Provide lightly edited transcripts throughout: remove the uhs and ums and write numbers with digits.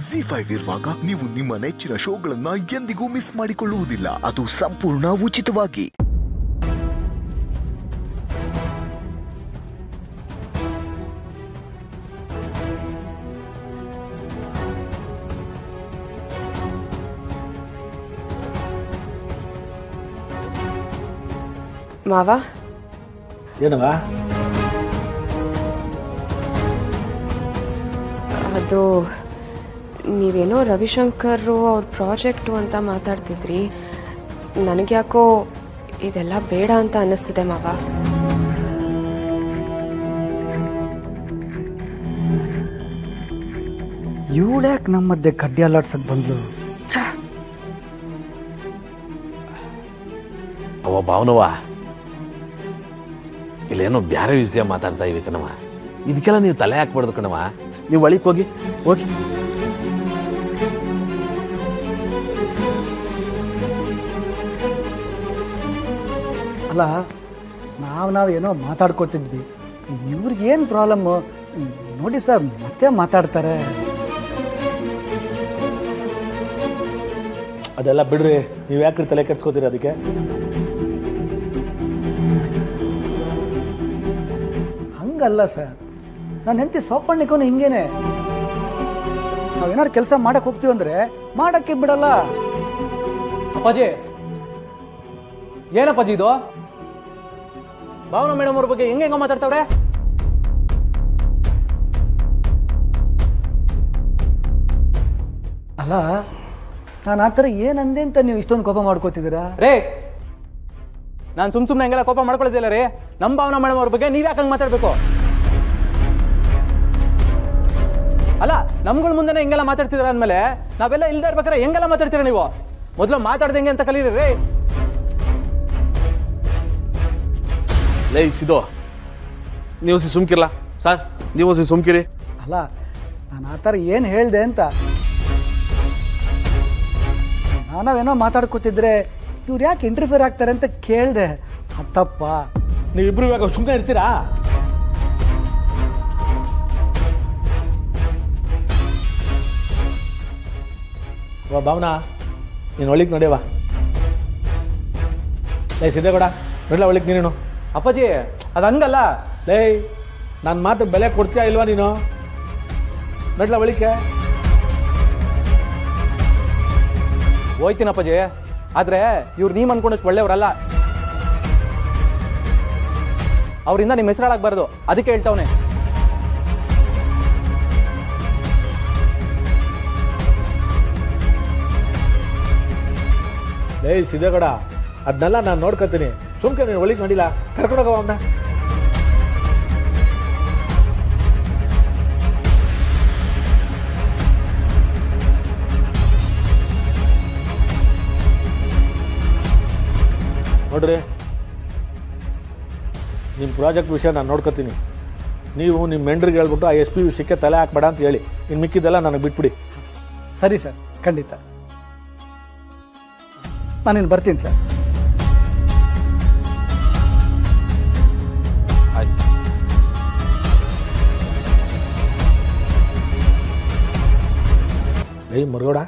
ZEE5 ಇರುವಾಗ ನೀವು ನಿಮ್ಮ ನೆಚ್ಚಿನ ಶೋಗಳನ್ನ ಎಂದಿಗೂ ಮಿಸ್ ಮಾಡಿಕೊಳ್ಳುವುದಿಲ್ಲ. ಅದು ಸಂಪೂರ್ಣ ಉಚಿತವಾಗಿ. ಮಾವ ಏನವ ಅದು ನೀವೇನೋ ರವಿಶಂಕರ್ ಅವ್ರ ಪ್ರಾಜೆಕ್ಟು ಅಂತ ಮಾತಾಡ್ತಿದ್ರಿ. ನನಗೆ ಯಾಕೋ ಇದೆಲ್ಲ ಬೇಡ ಅಂತ ಅನ್ನಿಸ್ತಿದೆ ಮಾವ. ಇವಳ್ಯಾಕೆ ನಮ್ಮ ಮಧ್ಯೆ ಕಡ್ಡಿ ಅಲ್ಲಾಡ್ಸಕ್ ಬಂದ್ಲು? ಅವ ಭಾವನವ ಇಲ್ಲೇನೋ ಬ್ಯಾರೆ ವಿಷಯ ಮಾತಾಡ್ತಾ ಇವಿ ಕಣವ. ಇದಕ್ಕೆಲ್ಲ ನೀವು ತಲೆ ಹಾಕ್ಬಾರ್ದು ಕಣವ. ನೀವು ಒಳಗೆ ಹೋಗಿ ಹೋಗಿ. ಅಲ್ಲ ನಾವೇನೋ ಮಾತಾಡ್ಕೋತಿದ್ವಿ. ಇವ್ರಿಗೇನು ಪ್ರಾಬ್ಲಮ್ಮು ನೋಡಿ ಸರ್, ಮತ್ತೆ ಮಾತಾಡ್ತಾರೆ. ಅದೆಲ್ಲ ಬಿಡ್ರಿ, ನೀವು ಯಾಕ್ರಿ ತಲೆ ಕೆಡ್ಸ್ಕೋತೀರಿ ಅದಕ್ಕೆ? ಹಂಗಲ್ಲ ಸರ್, ನಾನು ಹೆಂಡತಿ ಸೋಪಣ್ಣಿಕೋನು ಹಿಂಗೇನೆ. ನಾವೇನಾದ್ರು ಕೆಲಸ ಮಾಡಕ್ ಹೋಗ್ತೀವಿ ಅಂದ್ರೆ ಮಾಡಕ್ಕೆ ಬಿಡಲ್ಲ. ಅಪ್ಪಾಜಿ ಏನಪ್ಪಾಜಿ ಇದು? ಭಾವನಾ ಮೇಡಮ್ ಅವ್ರ ಬಗ್ಗೆ ಹೆಂಗ ಮಾತಾಡ್ತಾವ್ರೆ? ಅಲ್ಲ ನಾನು ಆ ಥರ ಏನಂದೆ ಅಂತ ನೀವು ಇಷ್ಟೊಂದು ಕೋಪ ಮಾಡ್ಕೋತಿದ್ದೀರಾ? ರೇ, ನಾನು ಸುಮ್ಮನೆ ಹಂಗೆಲ್ಲ ಕೋಪ ಮಾಡ್ಕೊಳ್ಳೋದಿಲ್ಲ ರೀ. ನಮ್ಮ ಭಾವನಾ ಮೇಡಮ್ ಅವ್ರ ಬಗ್ಗೆ ನೀವ್ ಯಾಕೆ ಹಂಗೆ ಮಾತಾಡ್ಬೇಕು? ಅಲ್ಲ, ನಮ್ಗಳ ಮುಂದೆನೇ ಹಿಂಗೆಲ್ಲ ಮಾತಾಡ್ತಿದ್ರ ಅಂದ್ಮೇಲೆ ನಾವೆಲ್ಲ ಇಲ್ದೇ ಇರ್ಬೇಕಾರೆ ಹೆಂಗೆಲ್ಲ ಮಾತಾಡ್ತೀರಾ ನೀವು? ಮೊದಲು ಮಾತಾಡ್ದಂಗೆ ಅಂತ ಕಲೀರಿ ರೇ. ಲೈ ಸಿದೋ, ನೀವು ಸುಮ್ಕಿರಲ್ಲ ಸರ್, ನೀವು ಸುಮ್ಕಿರಿ. ಅಲ್ಲ ನಾನು ಆ ಥರ ಏನು ಹೇಳಿದೆ ಅಂತ. ನಾವೇನೋ ಮಾತಾಡ್ಕೋತಿದ್ರೆ ಇವ್ರು ಯಾಕೆ ಇಂಟರ್ಫಿಯರ್ ಆಗ್ತಾರೆ ಅಂತ ಕೇಳಿದೆ. ತಪ್ಪ? ನೀವಿಬ್ರು ಇವಾಗ ಸುಮ್ಮನೆ ಇರ್ತೀರಾ? ಭಾವನಾ, ನೀನು ಒಳಿಗೆ ನಡೆಯವ. ಲೈ ಸಿದ್ದೇಗೌಡ, ನಡ್ಲ ಒಳಿಗೆ ನೀನು. ಅಪ್ಪಾಜಿ ಅದು ಹಂಗಲ್ಲ. ಲೈ, ನನ್ನ ಮಾತು ಬೆಲೆ ಕೊಡ್ತೀಯಾ ಇಲ್ವಾ ನೀನು? ನಡ್ಲ ಒಳಿಕೆ. ಹೋಯ್ತೀನಪ್ಪಾಜಿ, ಆದ್ರೆ ಇವ್ರು ನೀವ್ ಅನ್ಕೊಂಡಷ್ಟು ಒಳ್ಳೆಯವ್ರಲ್ಲ. ಅವರಿಂದ ನಿಮ್ಮ ಹೆಸರಾಗಬಾರ್ದು, ಅದಕ್ಕೆ ಹೇಳ್ತಾವನೆ. ಲೈ ಸಿದ್ದೇಗೌಡ, ಅದನ್ನೆಲ್ಲ ನಾನು ನೋಡ್ಕೊತೀನಿ. ಸುಮ್ಕೆ ನೀನು ಒಳಿಗೆ ನೋಡಿಲ್ಲ, ಕರ್ಕೊಂಡೋಗವ ಅವನ್ನ. ನೋಡ್ರಿ, ನಿಮ್ಮ ಪ್ರಾಜೆಕ್ಟ್ ವಿಷಯ ನಾನು ನೋಡ್ಕೊತೀನಿ. ನೀವು ನಿಮ್ಮ ಮೆಂಡ್ರಿಗೆ ಹೇಳ್ಬಿಟ್ಟು ಆ SP ವಿಷಯಕ್ಕೆ ತಲೆ ಹಾಕ್ಬೇಡ ಅಂತ ಹೇಳಿ, ಇನ್ನು ಮಿಕ್ಕಿದ್ದೆಲ್ಲ ನನಗೆ ಬಿಟ್ಬಿಡಿ. ಸರಿ ಸರ್, ಖಂಡಿತ. ನಾನಿನ್ನು ಬರ್ತೀನಿ ಸರ್. ಲೈ ಮರಗೌಡ,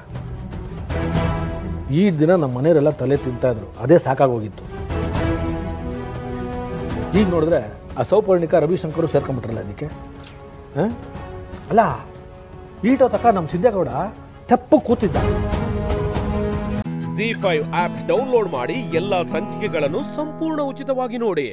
ಈ ದಿನ ನಮ್ಮ ಮನೆಯವರೆಲ್ಲ ತಲೆ ತಿಂತಾಯಿದ್ರು, ಅದೇ ಸಾಕಾಗೋಗಿತ್ತು. ಈಗ ನೋಡಿದ್ರೆ ಆ ಸೌಪರ್ಣಿಕ ರವಿಶಂಕರು ಸೇರ್ಕೊಂಡ್ಬಿಟ್ರಲ್ಲ ಅದಕ್ಕೆ. ಅಲ್ಲ, ಈಟೋ ತಕ್ಕ ನಮ್ಮ ಸಿದ್ದೇಗೌಡ ತೆಪ್ಪು ಕೂತಿದ್ದ. ZEE5 ಆಪ್ ಡೌನ್ಲೋಡ್ ಮಾಡಿ ಎಲ್ಲಾ ಸಂಚಿಕೆಗಳನ್ನು ಸಂಪೂರ್ಣ ಉಚಿತವಾಗಿ ನೋಡಿ.